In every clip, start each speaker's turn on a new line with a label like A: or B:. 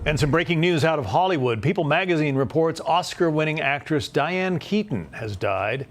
A: And some breaking news out of Hollywood. People magazine reports Oscar-winning actress Diane Keaton has died.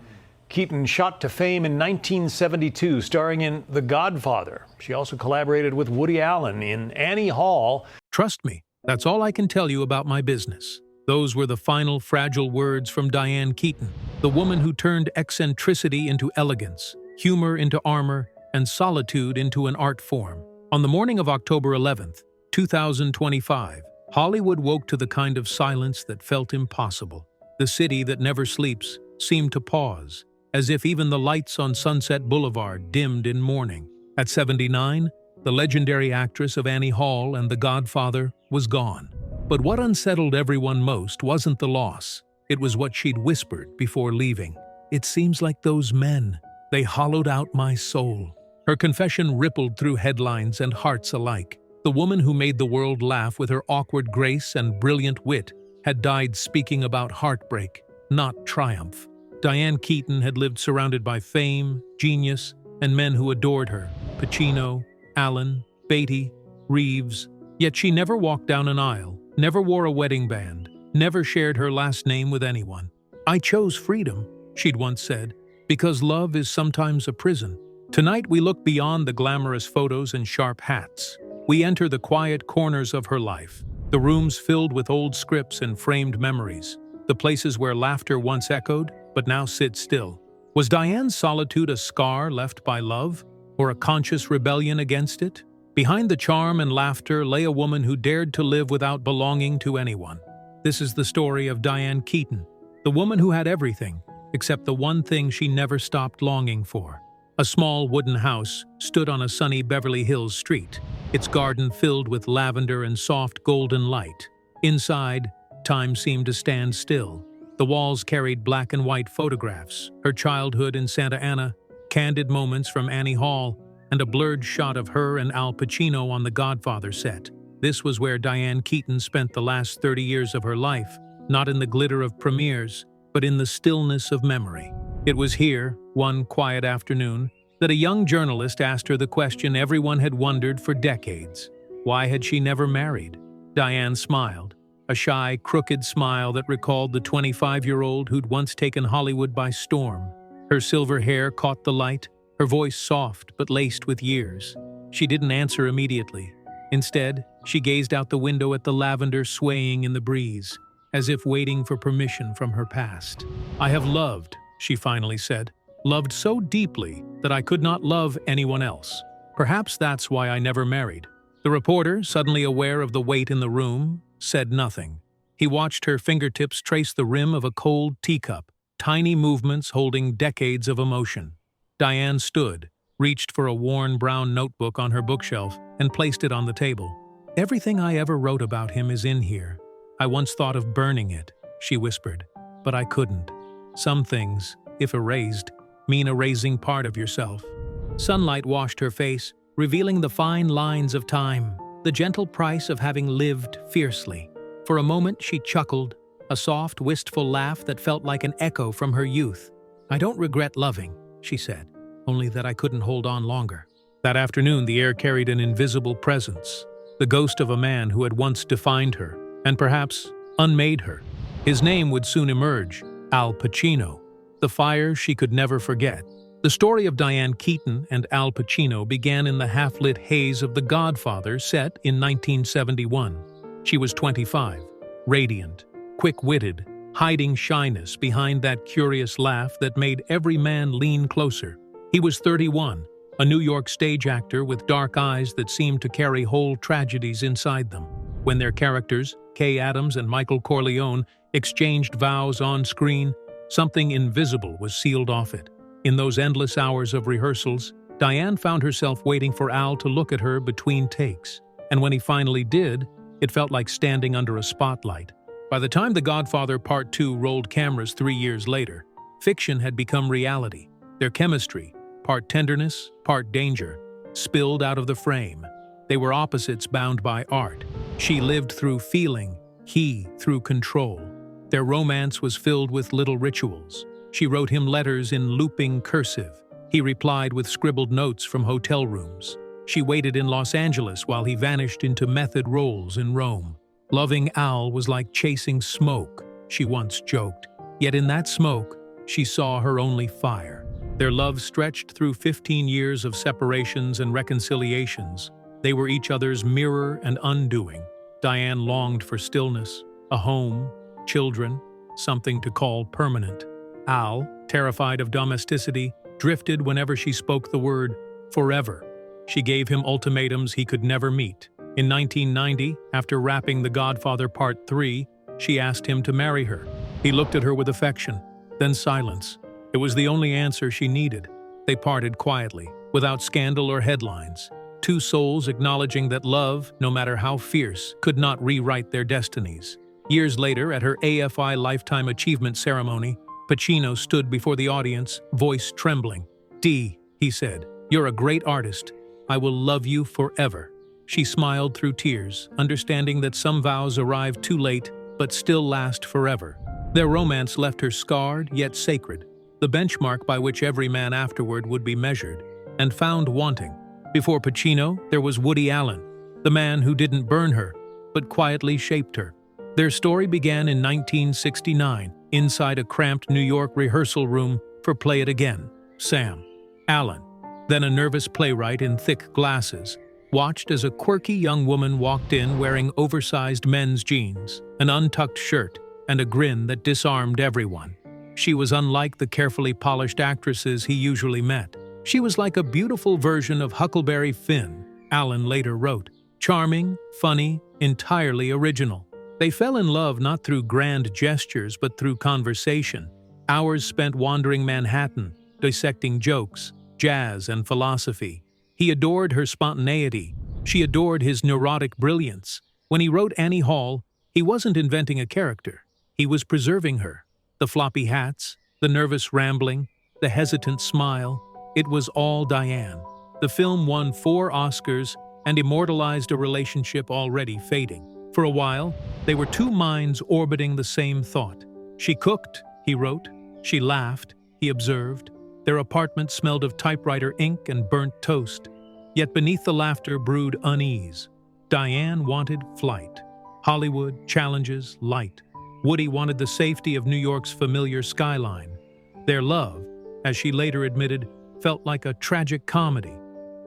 A: Keaton shot to fame in 1972, starring in The Godfather. She also collaborated with Woody Allen in Annie Hall.
B: Trust me, that's all I can tell you about my business. Those were the final fragile words from Diane Keaton, the woman who turned eccentricity into elegance, humor into armor, and solitude into an art form. On the morning of October 11th, 2025, Hollywood woke to the kind of silence that felt impossible. The city that never sleeps seemed to pause, as if even the lights on Sunset Boulevard dimmed in mourning. At 79, the legendary actress of Annie Hall and The Godfather was gone. But what unsettled everyone most wasn't the loss. It was what she'd whispered before leaving. "It seems like those men. They hollowed out my soul." Her confession rippled through headlines and hearts alike. The woman who made the world laugh with her awkward grace and brilliant wit had died speaking about heartbreak, not triumph. Diane Keaton had lived surrounded by fame, genius, and men who adored her: Pacino, Allen, Beatty, Reeves. Yet she never walked down an aisle, never wore a wedding band, never shared her last name with anyone. "I chose freedom," she'd once said, "because love is sometimes a prison." Tonight we look beyond the glamorous photos and sharp hats. We enter the quiet corners of her life, the rooms filled with old scripts and framed memories, the places where laughter once echoed but now sits still. Was Diane's solitude a scar left by love, or a conscious rebellion against it? Behind the charm and laughter lay a woman who dared to live without belonging to anyone. This is the story of Diane Keaton, the woman who had everything, except the one thing she never stopped longing for. A small wooden house stood on a sunny Beverly Hills street, its garden filled with lavender and soft golden light. Inside, time seemed to stand still. The walls carried black and white photographs, her childhood in Santa Ana, candid moments from Annie Hall, and a blurred shot of her and Al Pacino on the Godfather set. This was where Diane Keaton spent the last 30 years of her life, not in the glitter of premieres, but in the stillness of memory. It was here, one quiet afternoon, that a young journalist asked her the question everyone had wondered for decades. Why had she never married? Diane smiled, a shy, crooked smile that recalled the 25-year-old who'd once taken Hollywood by storm. Her silver hair caught the light, her voice soft but laced with years. She didn't answer immediately. Instead, she gazed out the window at the lavender swaying in the breeze, as if waiting for permission from her past. "I have loved," she finally said, "loved so deeply that I could not love anyone else. Perhaps that's why I never married." The reporter, suddenly aware of the weight in the room, said nothing. He watched her fingertips trace the rim of a cold teacup, tiny movements holding decades of emotion. Diane stood, reached for a worn brown notebook on her bookshelf, and placed it on the table. "Everything I ever wrote about him is in here. I once thought of burning it," she whispered, "but I couldn't. Some things, if erased, mean erasing part of yourself." Sunlight washed her face, revealing the fine lines of time, the gentle price of having lived fiercely. For a moment she chuckled, a soft, wistful laugh that felt like an echo from her youth. "I don't regret loving," she said, "only that I couldn't hold on longer." That afternoon the air carried an invisible presence, the ghost of a man who had once defined her, and perhaps unmade her. His name would soon emerge: Al Pacino, the fire she could never forget. The story of Diane Keaton and Al Pacino began in the half-lit haze of The Godfather, set in 1971. She was 25, radiant, quick-witted, hiding shyness behind that curious laugh that made every man lean closer. He was 31, a New York stage actor with dark eyes that seemed to carry whole tragedies inside them. When their characters, Kay Adams and Michael Corleone, exchanged vows on screen, something invisible was sealed off it. In those endless hours of rehearsals, Diane found herself waiting for Al to look at her between takes, and when he finally did, it felt like standing under a spotlight. By the time The Godfather Part 2 rolled cameras 3 years later, fiction had become reality. Their chemistry, part tenderness, part danger, spilled out of the frame. They were opposites bound by art. She lived through feeling, he through control. Their romance was filled with little rituals. She wrote him letters in looping cursive. He replied with scribbled notes from hotel rooms. She waited in Los Angeles while he vanished into method roles in Rome. Loving Al was like chasing smoke, she once joked. Yet in that smoke, she saw her only fire. Their love stretched through 15 years of separations and reconciliations. They were each other's mirror and undoing. Diane longed for stillness, a home, children, something to call permanent. Al, terrified of domesticity, drifted whenever she spoke the word forever. She gave him ultimatums he could never meet. In 1990, after wrapping The Godfather Part 3, she asked him to marry her. He looked at her with affection, then silence. It was the only answer she needed. They parted quietly, without scandal or headlines. Two souls acknowledging that love, no matter how fierce, could not rewrite their destinies. Years later, at her AFI Lifetime Achievement ceremony, Pacino stood before the audience, voice trembling. "Dee," he said, "you're a great artist. I will love you forever." She smiled through tears, understanding that some vows arrive too late but still last forever. Their romance left her scarred yet sacred, the benchmark by which every man afterward would be measured, and found wanting. Before Pacino, there was Woody Allen, the man who didn't burn her, but quietly shaped her. Their story began in 1969, inside a cramped New York rehearsal room for Play It Again. Sam, Allen, then a nervous playwright in thick glasses, watched as a quirky young woman walked in wearing oversized men's jeans, an untucked shirt, and a grin that disarmed everyone. She was unlike the carefully polished actresses he usually met. She was like a beautiful version of Huckleberry Finn, Allen later wrote. Charming, funny, entirely original. They fell in love not through grand gestures but through conversation. Hours spent wandering Manhattan, dissecting jokes, jazz, and philosophy. He adored her spontaneity. She adored his neurotic brilliance. When he wrote Annie Hall, he wasn't inventing a character. He was preserving her. The floppy hats, the nervous rambling, the hesitant smile. It was all Diane. The film won 4 Oscars and immortalized a relationship already fading. For a while, they were two minds orbiting the same thought. She cooked, he wrote. She laughed, he observed. Their apartment smelled of typewriter ink and burnt toast. Yet beneath the laughter brewed unease. Diane wanted flight. Hollywood, challenges, light. Woody wanted the safety of New York's familiar skyline. Their love, as she later admitted, felt like a tragic comedy.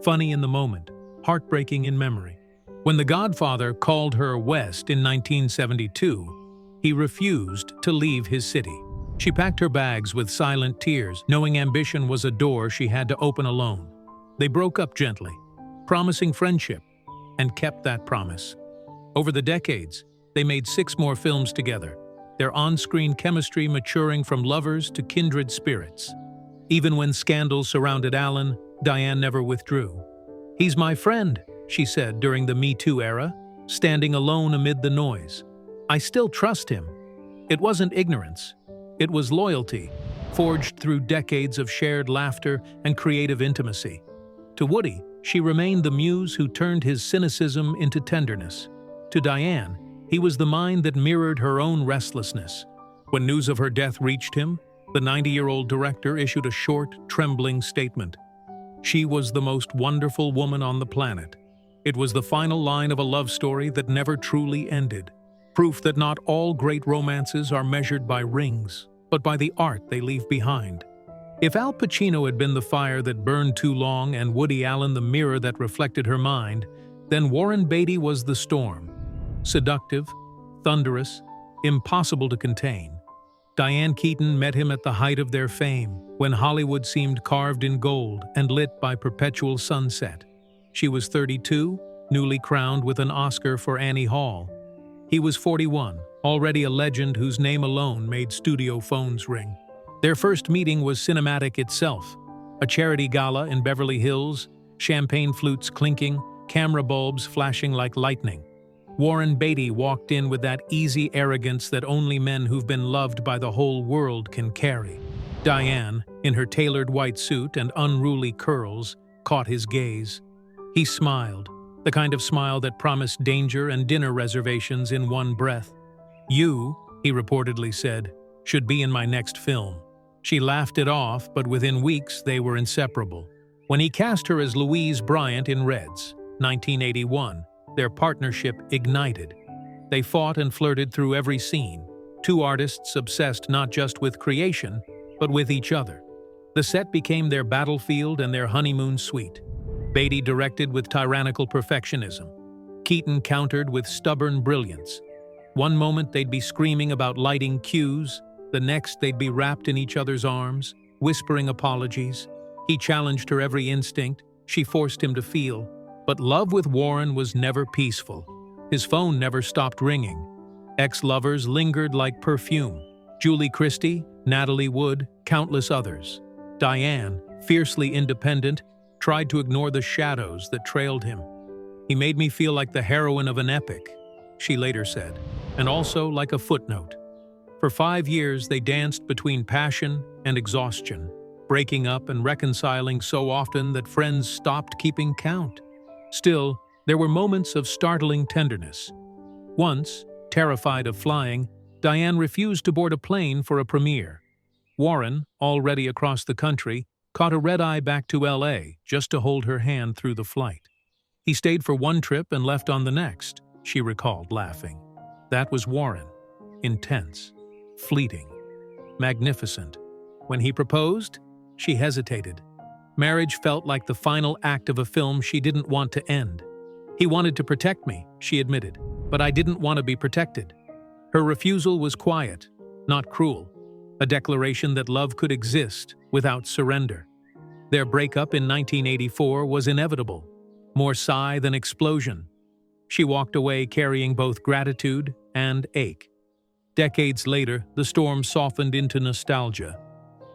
B: Funny in the moment, heartbreaking in memory. When The Godfather called her west in 1972, he refused to leave his city. She packed her bags with silent tears, knowing ambition was a door she had to open alone. They broke up gently, promising friendship, and kept that promise. Over the decades, they made 6 more films together, their on-screen chemistry maturing from lovers to kindred spirits. Even when scandals surrounded Allen, Diane never withdrew. "He's my friend," she said during the Me Too era, standing alone amid the noise. "I still trust him." It wasn't ignorance. It was loyalty, forged through decades of shared laughter and creative intimacy. To Woody, she remained the muse who turned his cynicism into tenderness. To Diane, he was the mind that mirrored her own restlessness. When news of her death reached him, the 90-year-old director issued a short, trembling statement. She was the most wonderful woman on the planet. It was the final line of a love story that never truly ended. Proof that not all great romances are measured by rings, but by the art they leave behind. If Al Pacino had been the fire that burned too long and Woody Allen the mirror that reflected her mind, then Warren Beatty was the storm. Seductive, thunderous, impossible to contain. Diane Keaton met him at the height of their fame, when Hollywood seemed carved in gold and lit by perpetual sunset. She was 32, newly crowned with an Oscar for Annie Hall. He was 41, already a legend whose name alone made studio phones ring. Their first meeting was cinematic itself. A charity gala in Beverly Hills, champagne flutes clinking, camera bulbs flashing like lightning. Warren Beatty walked in with that easy arrogance that only men who've been loved by the whole world can carry. Diane, in her tailored white suit and unruly curls, caught his gaze. He smiled, the kind of smile that promised danger and dinner reservations in one breath. "You," he reportedly said, "should be in my next film." She laughed it off, but within weeks they were inseparable. When he cast her as Louise Bryant in Reds, 1981, their partnership ignited. They fought and flirted through every scene, two artists obsessed not just with creation, but with each other. The set became their battlefield and their honeymoon suite. Beatty directed with tyrannical perfectionism. Keaton countered with stubborn brilliance. One moment they'd be screaming about lighting cues, the next they'd be wrapped in each other's arms, whispering apologies. He challenged her every instinct, she forced him to feel. But love with Warren was never peaceful. His phone never stopped ringing. Ex-lovers lingered like perfume. Julie Christie, Natalie Wood, countless others. Diane, fiercely independent, tried to ignore the shadows that trailed him. "He made me feel like the heroine of an epic," she later said, and also like a footnote. For 5 years, they danced between passion and exhaustion, breaking up and reconciling so often that friends stopped keeping count. Still, there were moments of startling tenderness. Once, terrified of flying, Diane refused to board a plane for a premiere. Warren, already across the country, caught a red-eye back to LA just to hold her hand through the flight. "He stayed for one trip and left on the next," she recalled, laughing. That was Warren. Intense, fleeting, magnificent. When he proposed, she hesitated. Marriage felt like the final act of a film she didn't want to end. "He wanted to protect me," she admitted, "but I didn't want to be protected." Her refusal was quiet, not cruel, a declaration that love could exist without surrender. Their breakup in 1984 was inevitable, more sigh than explosion. She walked away carrying both gratitude and ache. Decades later, the storm softened into nostalgia.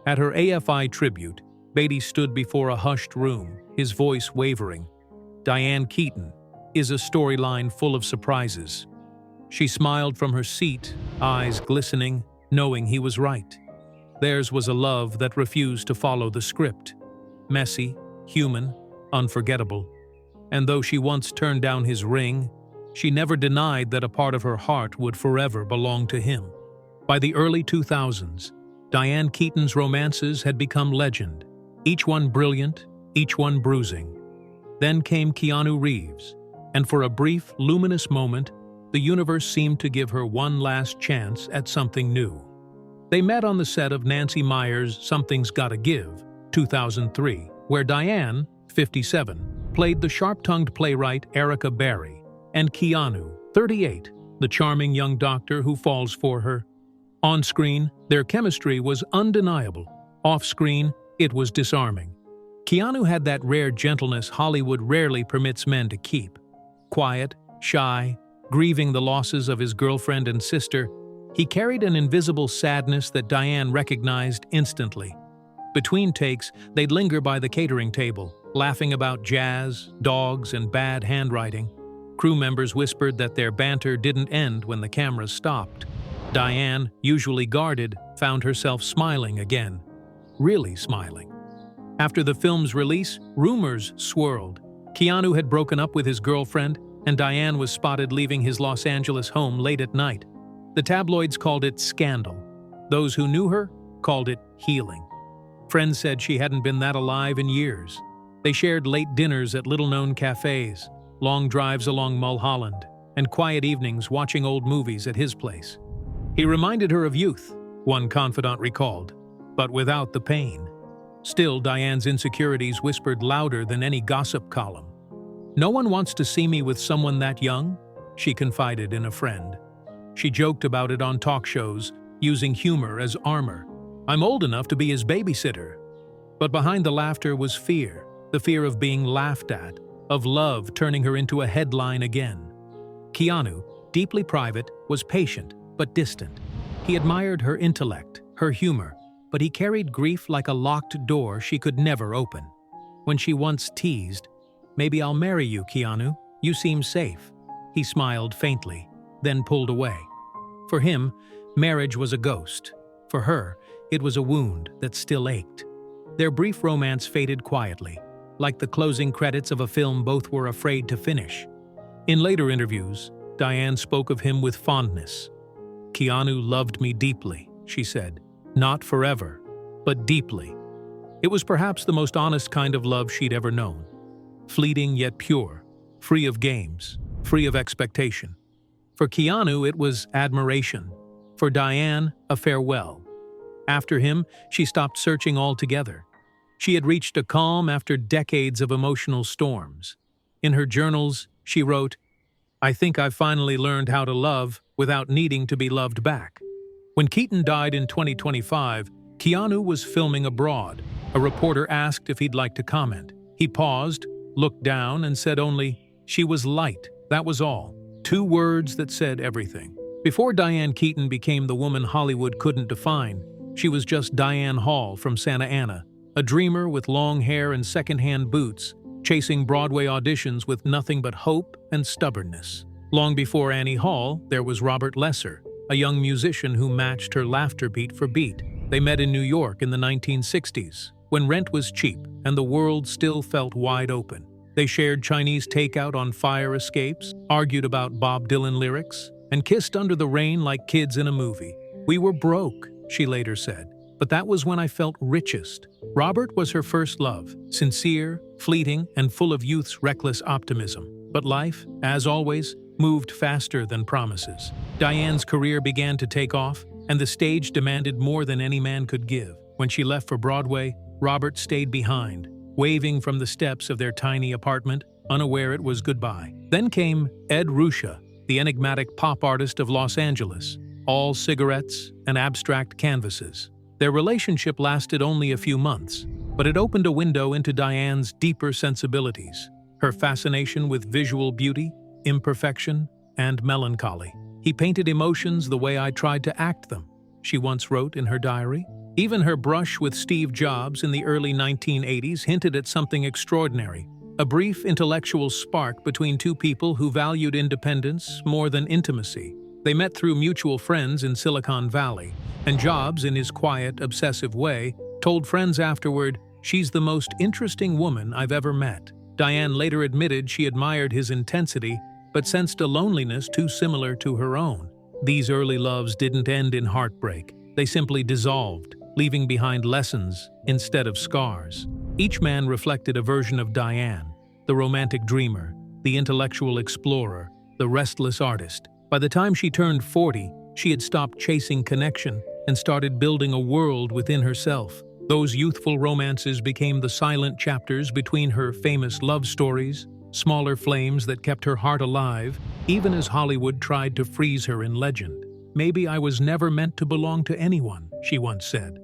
B: At her AFI tribute, Beatty stood before a hushed room, his voice wavering. Diane Keaton is a storyline full of surprises. She smiled from her seat, eyes glistening, knowing he was right. Theirs was a love that refused to follow the script. Messy, human, unforgettable. And though she once turned down his ring, she never denied that a part of her heart would forever belong to him. By the early 2000s, Diane Keaton's romances had become legend, each one brilliant, each one bruising. Then came Keanu Reeves, and for a brief, luminous moment, the universe seemed to give her one last chance at something new. They met on the set of Nancy Meyers' Something's Gotta Give, 2003, where Diane, 57, played the sharp-tongued playwright Erica Barry, and Keanu, 38, the charming young doctor who falls for her. On-screen, their chemistry was undeniable. Off-screen, it was disarming. Keanu had that rare gentleness Hollywood rarely permits men to keep. Quiet, shy, grieving the losses of his girlfriend and sister, he carried an invisible sadness that Diane recognized instantly. Between takes, they'd linger by the catering table, laughing about jazz, dogs, and bad handwriting. Crew members whispered that their banter didn't end when the cameras stopped. Diane, usually guarded, found herself smiling again. Really smiling. After the film's release, rumors swirled. Keanu had broken up with his girlfriend, and Diane was spotted leaving his Los Angeles home late at night. The tabloids called it scandal. Those who knew her called it healing. Friends said she hadn't been that alive in years. They shared late dinners at little-known cafes, long drives along Mulholland, and quiet evenings watching old movies at his place. He reminded her of youth, one confidant recalled, but without the pain. Still, Diane's insecurities whispered louder than any gossip column. "No one wants to see me with someone that young," she confided in a friend. She joked about it on talk shows, using humor as armor. "I'm old enough to be his babysitter." But behind the laughter was fear, the fear of being laughed at, of love turning her into a headline again. Keanu, deeply private, was patient but distant. He admired her intellect, her humor, but he carried grief like a locked door she could never open. When she once teased, "Maybe I'll marry you, Keanu. You seem safe," he smiled faintly, then pulled away. For him, marriage was a ghost. For her, it was a wound that still ached. Their brief romance faded quietly, like the closing credits of a film both were afraid to finish. In later interviews, Diane spoke of him with fondness. "Keanu loved me deeply," she said. "Not forever, but deeply." It was perhaps the most honest kind of love she'd ever known. Fleeting yet pure, free of games, free of expectation. For Keanu, it was admiration. For Diane, a farewell. After him, she stopped searching altogether. She had reached a calm after decades of emotional storms. In her journals, she wrote, "I think I've finally learned how to love without needing to be loved back." When Keaton died in 2025, Keanu was filming abroad. A reporter asked if he'd like to comment. He paused, looked down, and said only, "She was light, that was all." 2 words that said everything. Before Diane Keaton became the woman Hollywood couldn't define, she was just Diane Hall from Santa Ana, a dreamer with long hair and second-hand boots, chasing Broadway auditions with nothing but hope and stubbornness. Long before Annie Hall, there was Robert Lesser, a young musician who matched her laughter beat for beat. They met in New York in the 1960s, when rent was cheap and the world still felt wide open. They shared Chinese takeout on fire escapes, argued about Bob Dylan lyrics, and kissed under the rain like kids in a movie. "We were broke," she later said, "but that was when I felt richest." Robert was her first love, sincere, fleeting, and full of youth's reckless optimism. But life, as always, moved faster than promises. Diane's career began to take off, and the stage demanded more than any man could give. When she left for Broadway, Robert stayed behind, waving from the steps of their tiny apartment, unaware it was goodbye. Then came Ed Ruscha, the enigmatic pop artist of Los Angeles, all cigarettes and abstract canvases. Their relationship lasted only a few months, but it opened a window into Diane's deeper sensibilities, her fascination with visual beauty, imperfection, and melancholy. "He painted emotions the way I tried to act them," she once wrote in her diary. Even her brush with Steve Jobs in the early 1980s hinted at something extraordinary, a brief intellectual spark between 2 people who valued independence more than intimacy. They met through mutual friends in Silicon Valley, and Jobs, in his quiet, obsessive way, told friends afterward, "She's the most interesting woman I've ever met." Diane later admitted she admired his intensity, but sensed a loneliness too similar to her own. These early loves didn't end in heartbreak. They simply dissolved, leaving behind lessons instead of scars. Each man reflected a version of Diane, the romantic dreamer, the intellectual explorer, the restless artist. By the time she turned 40, she had stopped chasing connection and started building a world within herself. Those youthful romances became the silent chapters between her famous love stories, smaller flames that kept her heart alive, even as Hollywood tried to freeze her in legend. "Maybe I was never meant to belong to anyone," she once said.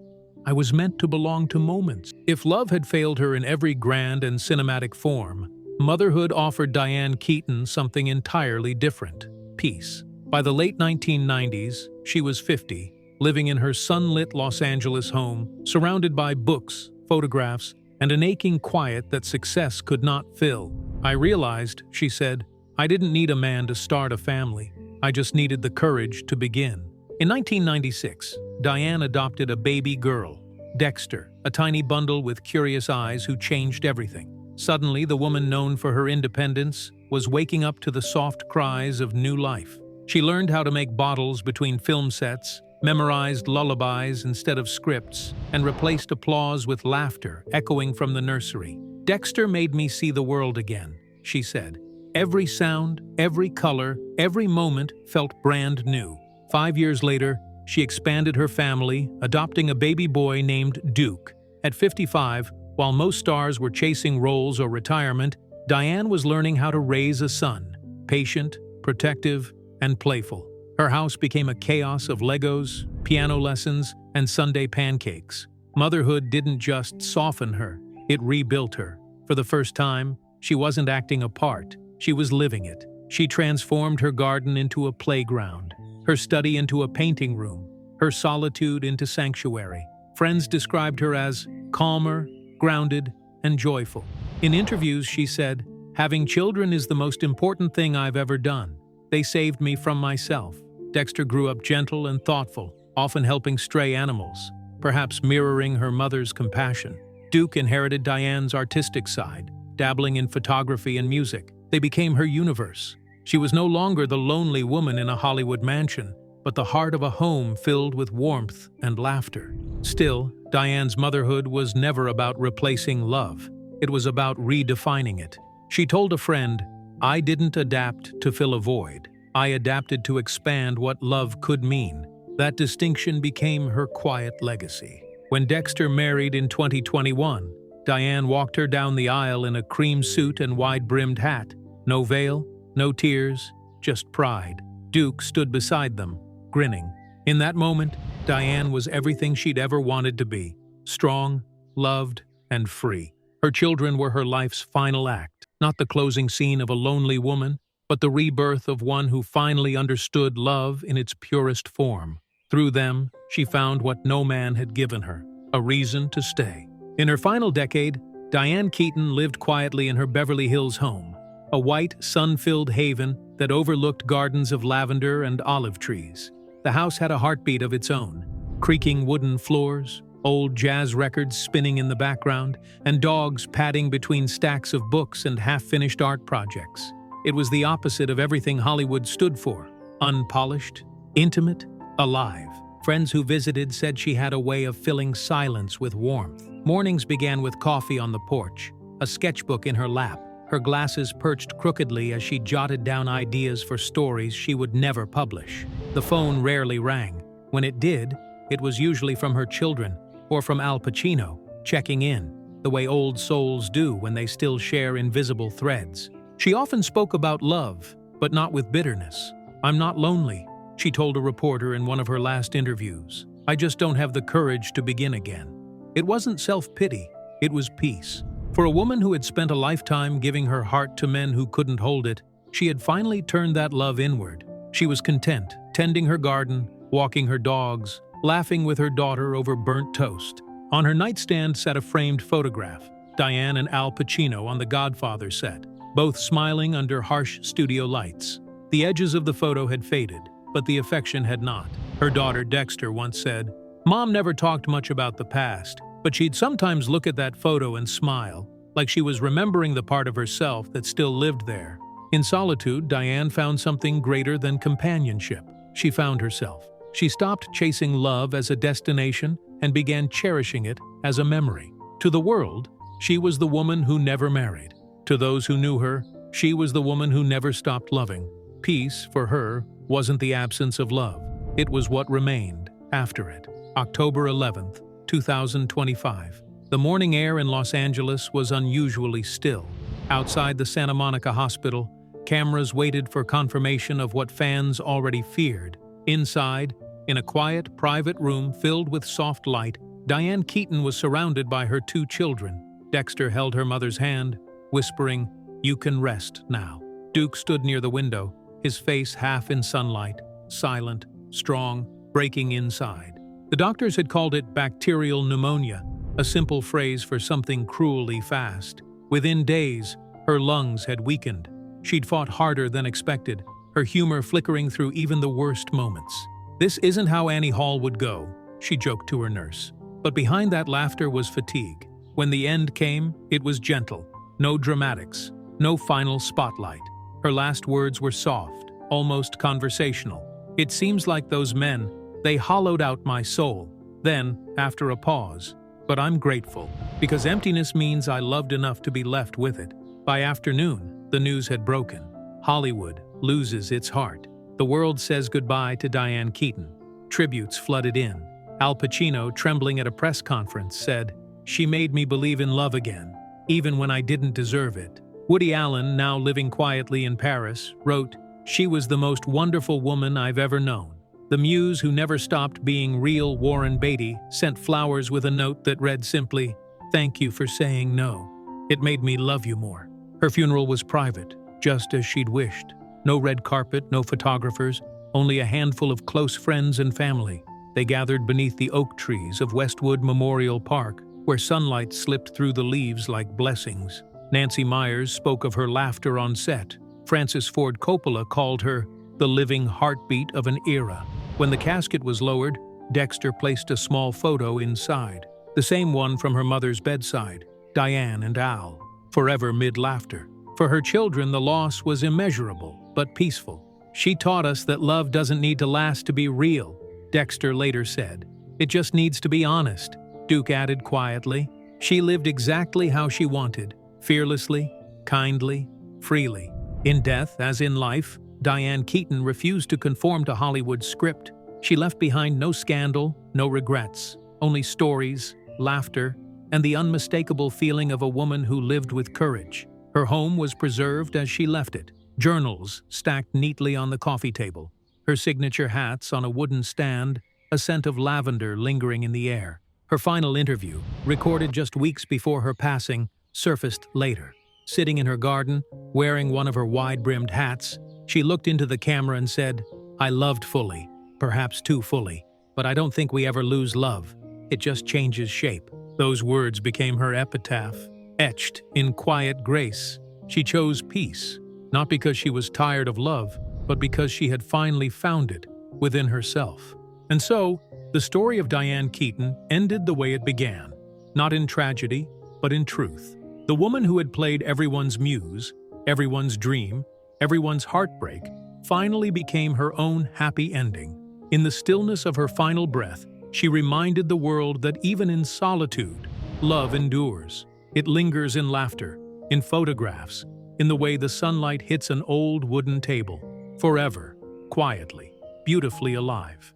B: "I was meant to belong to moments." If love had failed her in every grand and cinematic form, Motherhood offered Diane Keaton something entirely different: peace. By the late 1990s, she was 50, living in her sunlit Los Angeles home, surrounded by books, photographs, and an aching quiet that success could not fill. "I realized," she said, "I didn't need a man to start a family. I just needed the courage to begin." In 1996, Diane adopted a baby girl, Dexter, a tiny bundle with curious eyes who changed everything. Suddenly, the woman known for her independence was waking up to the soft cries of new life. She learned how to make bottles between film sets, memorized lullabies instead of scripts, and replaced applause with laughter echoing from the nursery. "Dexter made me see the world again," she said. "Every sound, every color, every moment felt brand new." 5 years later, she expanded her family, adopting a baby boy named Duke. At 55, while most stars were chasing roles or retirement, Diane was learning how to raise a son, patient, protective, and playful. Her house became a chaos of Legos, piano lessons, and Sunday pancakes. Motherhood didn't just soften her, it rebuilt her. For the first time, she wasn't acting a part, she was living it. She transformed her garden into a playground, her study into a painting room, her solitude into sanctuary. Friends described her as calmer, grounded, and joyful. In interviews, she said, "Having children is the most important thing I've ever done. They saved me from myself." Dexter grew up gentle and thoughtful, often helping stray animals, perhaps mirroring her mother's compassion. Duke inherited Diane's artistic side, dabbling in photography and music. They became her universe. She was no longer the lonely woman in a Hollywood mansion, but the heart of a home filled with warmth and laughter. Still, Diane's motherhood was never about replacing love. It was about redefining it. She told a friend, "I didn't adapt to fill a void. I adapted to expand what love could mean. That distinction became her quiet legacy. When Dexter married in 2021, Diane walked her down the aisle in a cream suit and wide-brimmed hat. No veil, no tears, just pride. Duke stood beside them, grinning. In that moment, Diane was everything she'd ever wanted to be: strong, loved, and free. Her children were her life's final act, not the closing scene of a lonely woman, but the rebirth of one who finally understood love in its purest form. Through them, she found what no man had given her: a reason to stay. In her final decade, Diane Keaton lived quietly in her Beverly Hills home, a white, sun-filled haven that overlooked gardens of lavender and olive trees. The house had a heartbeat of its own: creaking wooden floors, old jazz records spinning in the background, and dogs padding between stacks of books and half-finished art projects. It was the opposite of everything Hollywood stood for: unpolished, intimate, alive. Friends who visited said she had a way of filling silence with warmth. Mornings began with coffee on the porch, a sketchbook in her lap, her glasses perched crookedly as she jotted down ideas for stories she would never publish. The phone rarely rang. When it did, it was usually from her children or from Al Pacino, checking in, the way old souls do when they still share invisible threads. She often spoke about love, but not with bitterness. "I'm not lonely," she told a reporter in one of her last interviews. "I just don't have the courage to begin again." It wasn't self-pity, it was peace. For a woman who had spent a lifetime giving her heart to men who couldn't hold it, she had finally turned that love inward. She was content, tending her garden, walking her dogs, laughing with her daughter over burnt toast. On her nightstand sat a framed photograph: Diane and Al Pacino on the Godfather set, both smiling under harsh studio lights. The edges of the photo had faded, but the affection had not. Her daughter Dexter once said, "Mom never talked much about the past, but she'd sometimes look at that photo and smile, like she was remembering the part of herself that still lived there." In solitude, Diane found something greater than companionship. She found herself. She stopped chasing love as a destination and began cherishing it as a memory. To the world, she was the woman who never married. To those who knew her, she was the woman who never stopped loving. Peace, for her, wasn't the absence of love. It was what remained after it. October 11th, 2025. The morning air in Los Angeles was unusually still. Outside the Santa Monica Hospital, cameras waited for confirmation of what fans already feared. Inside, in a quiet, private room filled with soft light, Diane Keaton was surrounded by her two children. Dexter held her mother's hand, whispering, "You can rest now." Duke stood near the window, his face half in sunlight, silent, strong, breaking inside. The doctors had called it bacterial pneumonia, a simple phrase for something cruelly fast. Within days, her lungs had weakened. She'd fought harder than expected, her humor flickering through even the worst moments. "This isn't how Annie Hall would go," she joked to her nurse. But behind that laughter was fatigue. When the end came, it was gentle. No dramatics, no final spotlight. Her last words were soft, almost conversational. "It seems like those men, they hollowed out my soul." Then, after a pause, "But I'm grateful, because emptiness means I loved enough to be left with it." By afternoon, the news had broken. Hollywood loses its heart. The world says goodbye to Diane Keaton. Tributes flooded in. Al Pacino, trembling at a press conference, said, "She made me believe in love again, even when I didn't deserve it." Woody Allen, now living quietly in Paris, wrote, "She was the most wonderful woman I've ever known." The muse who never stopped being real, Warren Beatty, sent flowers with a note that read simply, "Thank you for saying no. It made me love you more." Her funeral was private, just as she'd wished. No red carpet, no photographers, only a handful of close friends and family. They gathered beneath the oak trees of Westwood Memorial Park, where sunlight slipped through the leaves like blessings. Nancy Meyers spoke of her laughter on set. Francis Ford Coppola called her the living heartbeat of an era. When the casket was lowered, Dexter placed a small photo inside, the same one from her mother's bedside, Diane and Al, forever mid-laughter. For her children, the loss was immeasurable, but peaceful. "She taught us that love doesn't need to last to be real," Dexter later said. "It just needs to be honest," Duke added quietly. "She lived exactly how she wanted, fearlessly, kindly, freely." In death, as in life, Diane Keaton refused to conform to Hollywood's script. She left behind no scandal, no regrets, only stories, laughter, and the unmistakable feeling of a woman who lived with courage. Her home was preserved as she left it, journals stacked neatly on the coffee table, her signature hats on a wooden stand, a scent of lavender lingering in the air. Her final interview, recorded just weeks before her passing, surfaced later. Sitting in her garden, wearing one of her wide-brimmed hats, she looked into the camera and said, "I loved fully, perhaps too fully, but I don't think we ever lose love. It just changes shape." Those words became her epitaph, etched in quiet grace. She chose peace, not because she was tired of love, but because she had finally found it within herself. And so, the story of Diane Keaton ended the way it began, not in tragedy, but in truth. The woman who had played everyone's muse, everyone's dream, everyone's heartbreak, finally became her own happy ending. In the stillness of her final breath, she reminded the world that even in solitude, love endures. It lingers in laughter, in photographs, in the way the sunlight hits an old wooden table, forever, quietly, beautifully alive.